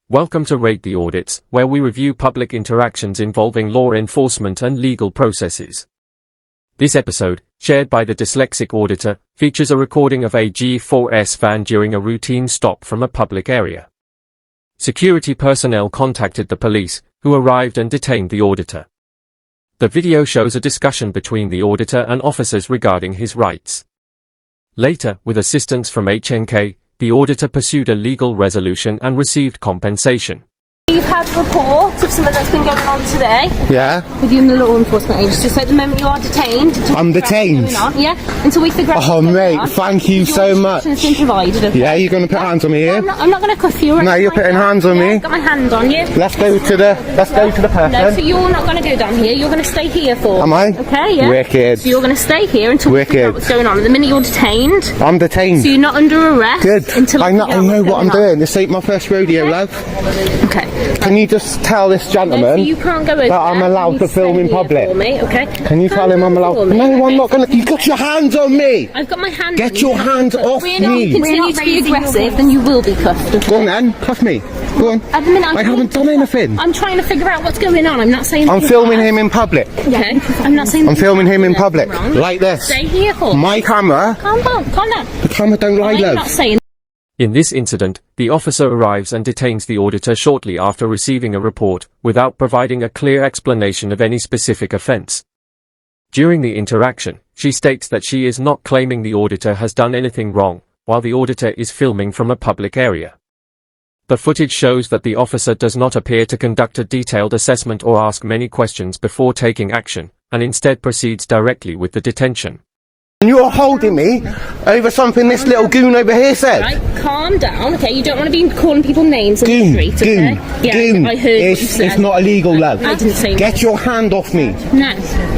Welcome to Rate the Audits, where we review public interactions involving law enforcement and legal processes. This episode, shared by the dyslexic auditor, features a recording of a G4S van during a routine stop from a public area. Security personnel contacted the police, who arrived and detained the auditor. The video shows a discussion between the auditor and officers regarding his rights. Later, with assistance from HNK, the auditor pursued a legal resolution and received compensation. You've had reports of something that's been going on today. Yeah. With you and the law enforcement agency. So at the moment you are detained. I'm detained? Yeah, until we figure out Oh mate, thank you so much. Has been provided, okay? Yeah, you're going to put hands on me here? No, I'm not going to cuff you. No, you're putting hands on me. I've got my hand on you. Let's go to the person. No, so you're not going to go down here. You're going to stay here for. Am I? Okay, yeah. Wicked. So you're going to stay here until we figure out what's going on. At the minute you're detained. I'm detained. So you're not under arrest. Good. Until I know what I'm doing. This ain't my first rodeo, love. Okay. Can you just tell this gentleman so you can't go over that I'm allowed to film in public? For me, okay? Can you tell him I'm allowed? No, I'm not going to. You got your hands on me. I've got my hand. Get your hands off me. If you continue to be aggressive, then you will be cuffed. Okay? Go on then, cuff me. Go on. At the minute, I haven't done anything. I'm trying to figure out what's going on. I'm not saying. I'm filming him in public. Okay. I'm not saying. I'm filming him in public, like this. Stay here for. My camera. Calm down. Calm down. The camera don't lie, I'm love. not saying. In this incident, the officer arrives and detains the auditor shortly after receiving a report, without providing a clear explanation of any specific offense. During the interaction, she states that she is not claiming the auditor has done anything wrong, while the auditor is filming from a public area. The footage shows that the officer does not appear to conduct a detailed assessment or ask many questions before taking action, and instead proceeds directly with the detention. You're holding me over something this little goon over here said. Right, calm down, okay? You don't want to be calling people names on the street, okay? Goon. I heard what you said. It's not illegal, love. I didn't say Get your hand off me. No.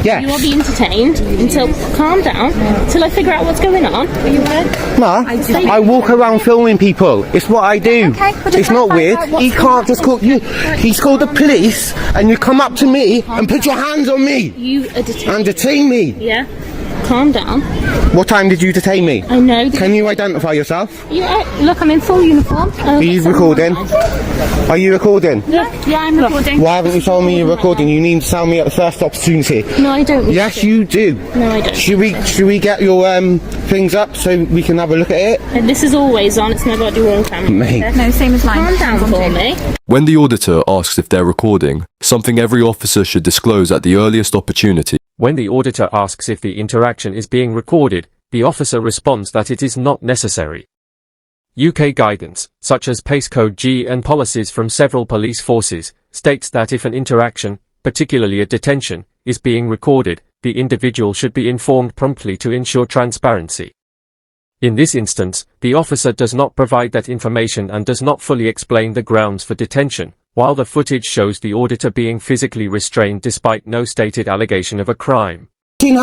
Yes. You are being detained until, calm down, until I figure out what's going on. Are you okay? Ma, I walk around filming people. It's what I do. Okay, it's not weird. He can't just call you. He's called the police and you come up to me and put your hands on me. You are detained. And detain me. Yeah. Calm down. What time did you detain me? I know. Can you identify yourself? Yeah, look, I'm in full uniform. Are you recording? Are you recording? Yeah, I'm recording. Why haven't you told me you're recording? You need to tell me at the first opportunity. No, I don't. Yes, you do. No, I don't. Should we get your things up so we can have a look at it? And this is always on. It's never do on camera. Mate. Okay? No, same as mine. Calm down for me. When the auditor asks if they're recording, something every officer should disclose at the earliest opportunity. When the auditor asks if the interaction is being recorded, the officer responds that it is not necessary. UK guidance, such as PACE Code G and policies from several police forces, states that if an interaction, particularly a detention, is being recorded, the individual should be informed promptly to ensure transparency. In this instance, the officer does not provide that information and does not fully explain the grounds for detention, while the footage shows the auditor being physically restrained despite no stated allegation of a crime. Do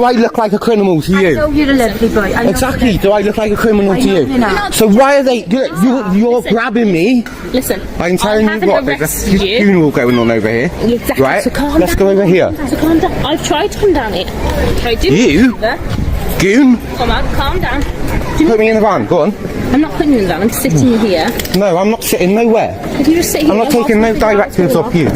I look like a criminal to you? I know you're a lovely boy. Exactly. Do I look like a criminal to you? You're not. So why are they? You're grabbing me. Listen. I'm telling you what. There's a you. funeral going on over here. Exactly. Right. So calm Let's down. go over here. So calm down. I've tried to come down here. I do. You? Goon. Come on, calm down. Put me in the van. Go on. I'm not putting you in that. I'm sitting here. No, I'm not sitting nowhere. If you just sit here, I'm not taking no directives off you.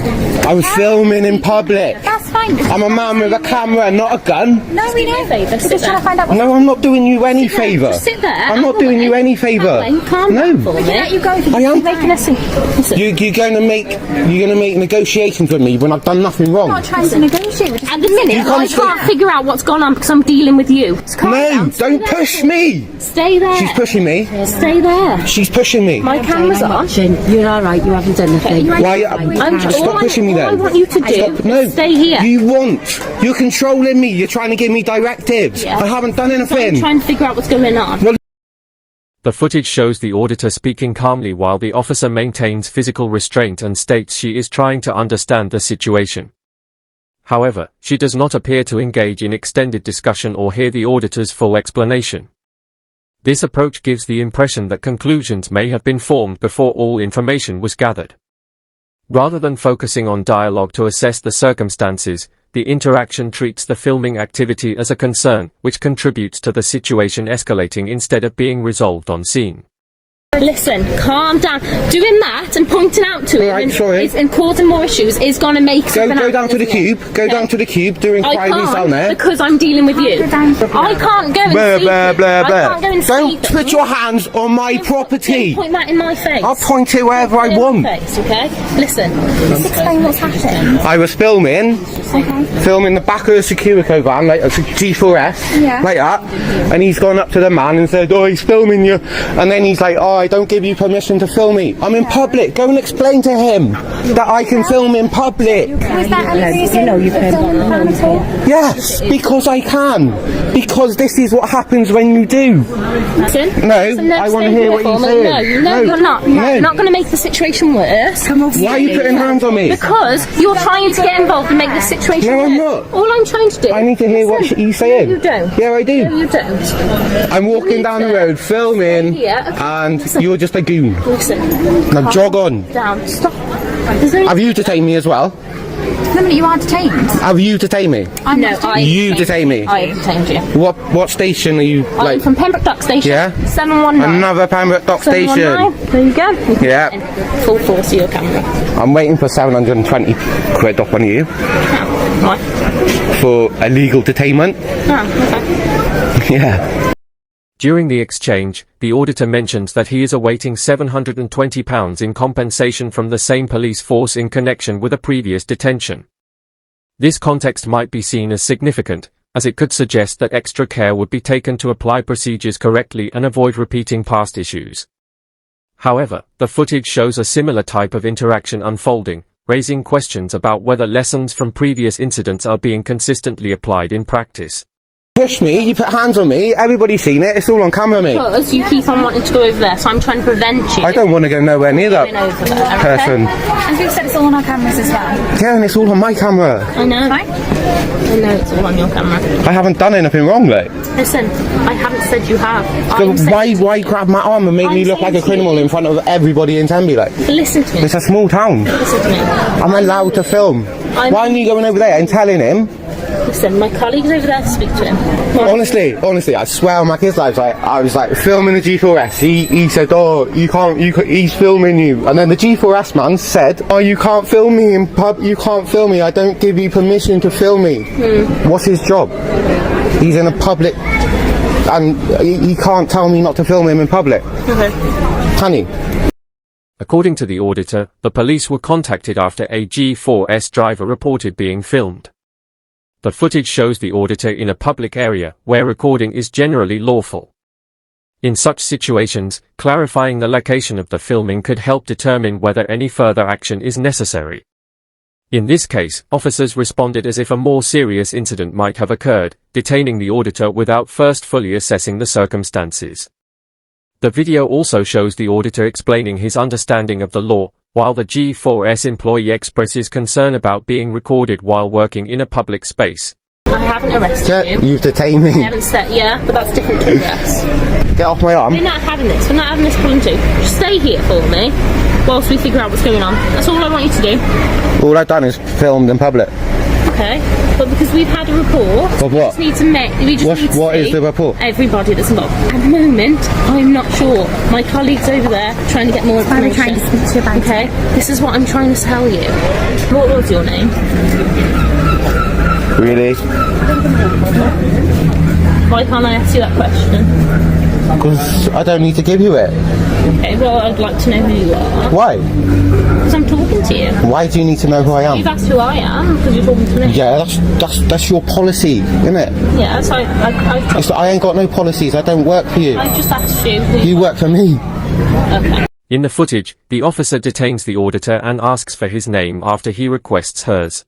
I was filming in public. That's fine. I'm a man with a camera, not a gun. No, we know. We're just trying to find out what's No, I'm not doing you any Sit there. favour. Just sit there. I'm not doing you any favour. Calm No. down for me. let you go if you I am. keep making us sing. Listen. You're going to make negotiations with me when I've done nothing wrong. I'm not trying to negotiate. We're just At the minute, I can't figure out what's gone on because I'm dealing with you. calm No, down. don't push me. Stay there. She's pushing me. Stay there. She's pushing me. My camera's on. You're all right. You haven't done anything. Why? Stop Stop pushing me then. All I want you to do Stop. No. is stay here. You're controlling me. You're trying to give me directives. Yeah. I haven't done I'm anything. trying to figure out what's going on. Well, The footage shows the auditor speaking calmly while the officer maintains physical restraint and states she is trying to understand the situation. However, she does not appear to engage in extended discussion or hear the auditor's full explanation. This approach gives the impression that conclusions may have been formed before all information was gathered. Rather than focusing on dialogue to assess the circumstances, the interaction treats the filming activity as a concern, which contributes to the situation escalating instead of being resolved on scene. Listen, calm down. Doing that and pointing out to Right, him sorry. and causing more issues is going to make something Go happen, down to the isn't it? cube. Go down to the cube. Do I inquiries down there. can't because I'm dealing with you. Go down to the I can't go and Blah, see blah, things. blah, I blah. can't go and see Don't things. put your hands on my property. Don't point that in my face. I'll point it wherever I In my want. face, okay? Listen. Just explain what's happened. I was filming the back of a Securico van, like a G4S, Yeah. like that, and he's gone up to the man and said, "Oh, he's filming you," and then he's like, "Oh, I don't give you permission to film me. I'm in public. Go and explain to him that I can film in public." Was that any reason you know you for can. filming the van at all? Yes, because I can. Because this is what happens when you do. Listen. No, Listen, I wanna stay hear here what for you're me. saying. No, you're No. not. No. You're not going to make the situation worse. Why are you putting hands on me? Because you're trying to get involved and make the situation No, worse. I'm not. All I'm trying to do. I need to hear what he's saying. No, you don't. Yeah, I do. No, you don't. I'm walking down the road filming, Yeah. and you're just a goon. Listen. Now jog on. Down. Stop. There's no. Have you detained me as well? No, but you are detained. Have you detained me? I'm No, not I. You detain me. I detained you. What station are you I'm like? from Pembroke Dock Station. Yeah? 719. Another Pembroke Dock Station. 719. There you go. You can Yeah. get in. Full force of your camera. I'm waiting for 720 quid off on you Right. for illegal detainment. Oh, okay. Yeah. During the exchange, the auditor mentions that he is awaiting £720 in compensation from the same police force in connection with a previous detention. This context might be seen as significant, as it could suggest that extra care would be taken to apply procedures correctly and avoid repeating past issues. However, the footage shows a similar type of interaction unfolding, raising questions about whether lessons from previous incidents are being consistently applied in practice. Push me, you put hands on me, everybody's seen it, it's all on camera, mate. Because you keep on wanting to go over there, so I'm trying to prevent you. I don't want to go nowhere near going that over there. person. As we've said, it's all on our cameras as well. Yeah, and it's all on my camera. I know. Fine. I know it's all on your camera. I haven't done anything wrong, like. Listen, I haven't said you have. So I'm saying- why grab my arm and make me I'm look like a saying to criminal you- in front of everybody in Tenby, like? Listen to me. It's a small town. Listen to me. I'm allowed to film. I'm- Why aren't you going over there and telling him? Listen, my colleague's over there to speak to him. Honestly, I swear on my kids' lives, I was like filming the G4S. He said, "Oh, he's filming you." And then the G4S man said, "Oh, you can't film me in pub. You can't film me. I don't give you permission to film me." What's his job? He's in a public, and he can't tell me not to film him in public. Can he? According to the auditor, the police were contacted after a G4S driver reported being filmed. The footage shows the auditor in a public area, where recording is generally lawful. In such situations, clarifying the location of the filming could help determine whether any further action is necessary. In this case, officers responded as if a more serious incident might have occurred, detaining the auditor without first fully assessing the circumstances. The video also shows the auditor explaining his understanding of the law, while the G4S employee expresses concern about being recorded while working in a public space. I haven't arrested Yeah, you. you've detained I me. haven't said, yeah, but that's different to arrest. Get off my arm. We're not having this. We're not having this pulling too. Just stay here for me whilst we figure out what's going on. That's all I want you to do. All I've done is filmed in public. Okay? But because we've had a report, Of we what? just need to we just need to What is see the report? everybody that's involved. At the moment, I'm not sure. My colleague's over there trying to get more Why are we information. trying to speak to you about it? Okay? This is what I'm trying to tell you. What was your name? Really? Why can't I ask you that question? Because I don't need to give you it. Okay, well, I'd like to know who you are. Why? Because I'm talking to you. Why do you need to know who I You've am? asked who I am because you're talking to me. Yeah, that's your policy, isn't it? Yeah, so I ain't got no policies. I don't work for you. I just asked you who You work for me. Okay. In the footage, the officer detains the auditor and asks for his name after he requests hers.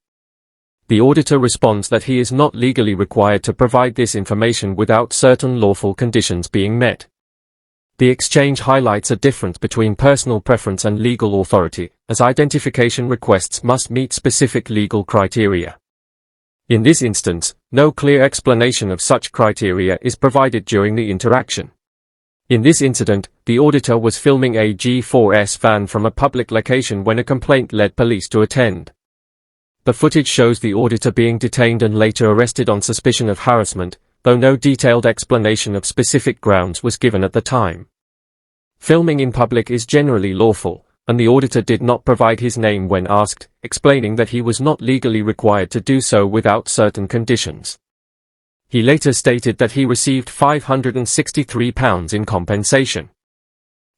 The auditor responds that he is not legally required to provide this information without certain lawful conditions being met. The exchange highlights a difference between personal preference and legal authority, as identification requests must meet specific legal criteria. In this instance, no clear explanation of such criteria is provided during the interaction. In this incident, the auditor was filming a G4S van from a public location when a complaint led police to attend. The footage shows the auditor being detained and later arrested on suspicion of harassment, though no detailed explanation of specific grounds was given at the time. Filming in public is generally lawful, and the auditor did not provide his name when asked, explaining that he was not legally required to do so without certain conditions. He later stated that he received £563 in compensation.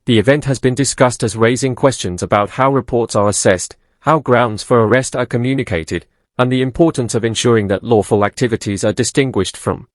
The event has been discussed as raising questions about how reports are assessed, how grounds for arrest are communicated, and the importance of ensuring that lawful activities are distinguished from